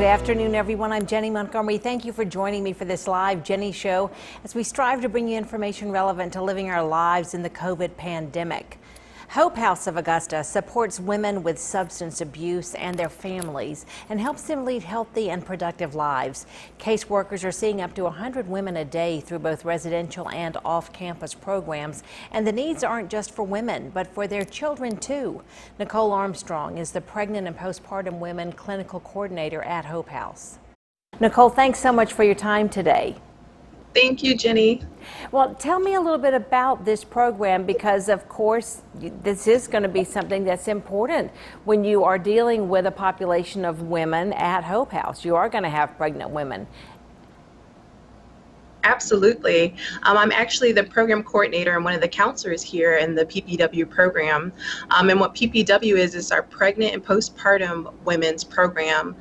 Good afternoon, everyone. I'm Jennie Montgomery. Thank you for joining me for this live Jennie Show as we strive to bring you information relevant to living our lives in the COVID pandemic. Hope House of Augusta supports women with substance abuse and their families and helps them lead healthy and productive lives. Caseworkers are seeing up to 100 women a day through both residential and off-campus programs, and the needs aren't just for women, but for their children too. Nicole Armstrong is the Pregnant and Postpartum Women Clinical Coordinator at Hope House. Nicole, thanks so much for your time today. Thank you, Jenny. Well, tell me a little bit about this program because, of course, this is going to be something that's important when you are dealing with a population of women at Hope House. You are going to have pregnant women. Absolutely. I'm actually the program coordinator and one of the counselors here in the PPW program. And what PPW is our Pregnant and Postpartum Women's Program.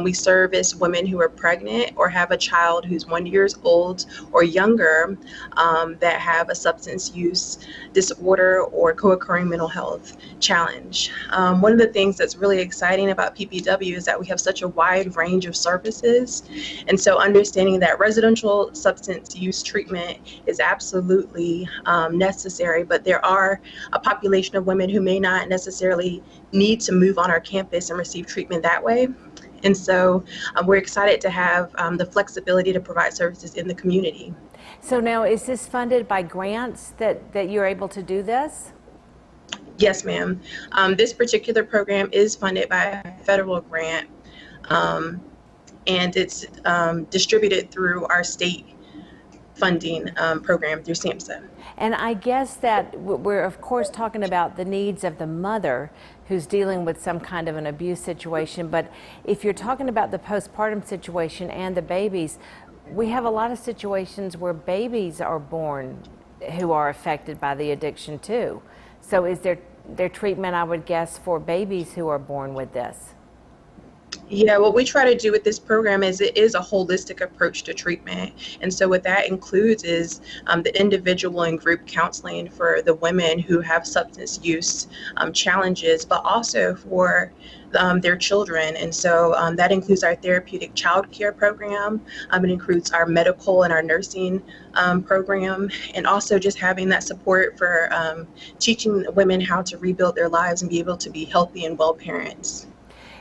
We service women who are pregnant or have a child who's 1 year old or younger that have a substance use disorder or co-occurring mental health challenge. One of the things that's really exciting about PPW is that we have such a wide range of services. And so understanding that residential substance use treatment is absolutely necessary, but there are a population of women who may not necessarily need to move on our campus and receive treatment that way. And so we're excited to have the flexibility to provide services in the community. So now, is this funded by grants that you're able to do this? Yes, ma'am. This particular program is funded by a federal grant, and it's distributed through our state funding program through SAMHSA. And I guess that we're of course talking about the needs of the mother who's dealing with some kind of an abuse situation, but if you're talking about the postpartum situation and the babies, we have a lot of situations where babies are born who are affected by the addiction too. So is there treatment, I would guess, for babies who are born with this? Yeah, what we try to do with this program is it is a holistic approach to treatment. And so what that includes is the individual and group counseling for the women who have substance use challenges, but also for their children. And so that includes our therapeutic child care program. It includes our medical and our nursing program, and also just having that support for teaching women how to rebuild their lives and be able to be healthy and well parents.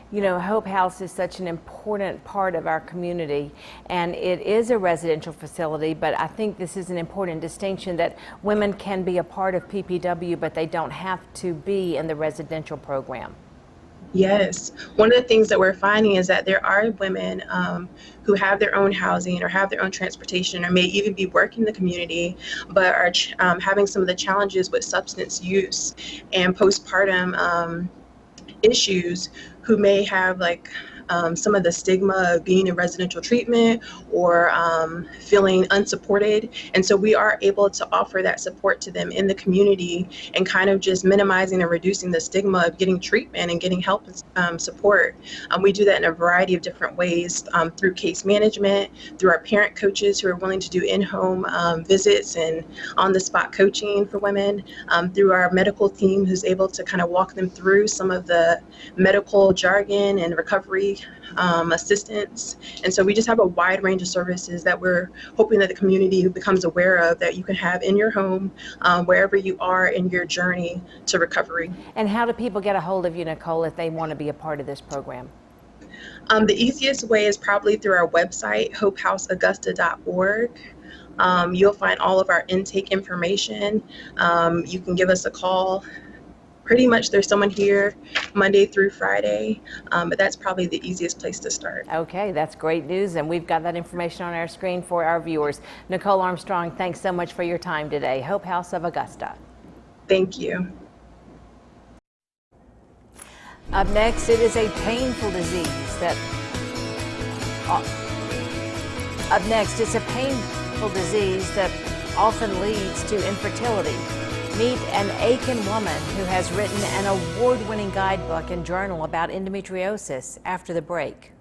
You know, Hope House is such an important part of our community, and it is a residential facility, but I think this is an important distinction that women can be a part of PPW, but they don't have to be in the residential program. Yes. One of the things that we're finding is that there are women who have their own housing or have their own transportation or may even be working in the community, but are having some of the challenges with substance use and postpartum issues, who may have some of the stigma of being in residential treatment or feeling unsupported. And so we are able to offer that support to them in the community and kind of just minimizing and reducing the stigma of getting treatment and getting help and support. We do that in a variety of different ways, through case management, through our parent coaches who are willing to do in-home visits and on-the-spot coaching for women, through our medical team who's able to kind of walk them through some of the medical jargon and recovery assistance. And so we just have a wide range of services that we're hoping that the community becomes aware of, that you can have in your home, wherever you are in your journey to recovery. And how do people get a hold of you, Nicole, if they want to be a part of this program? The easiest way is probably through our website, hopehouseaugusta.org. You'll find all of our intake information. You can give us a call. Pretty much there's someone here Monday through Friday, but that's probably the easiest place to start. Okay, that's great news, and we've got that information on our screen for our viewers. Nicole Armstrong, thanks so much for your time today. Hope House of Augusta. Thank you. Up next, it is a painful disease that... Up next, it's a painful disease that often leads to infertility. Meet an Aiken woman who has written an award-winning guidebook and journal about endometriosis after the break.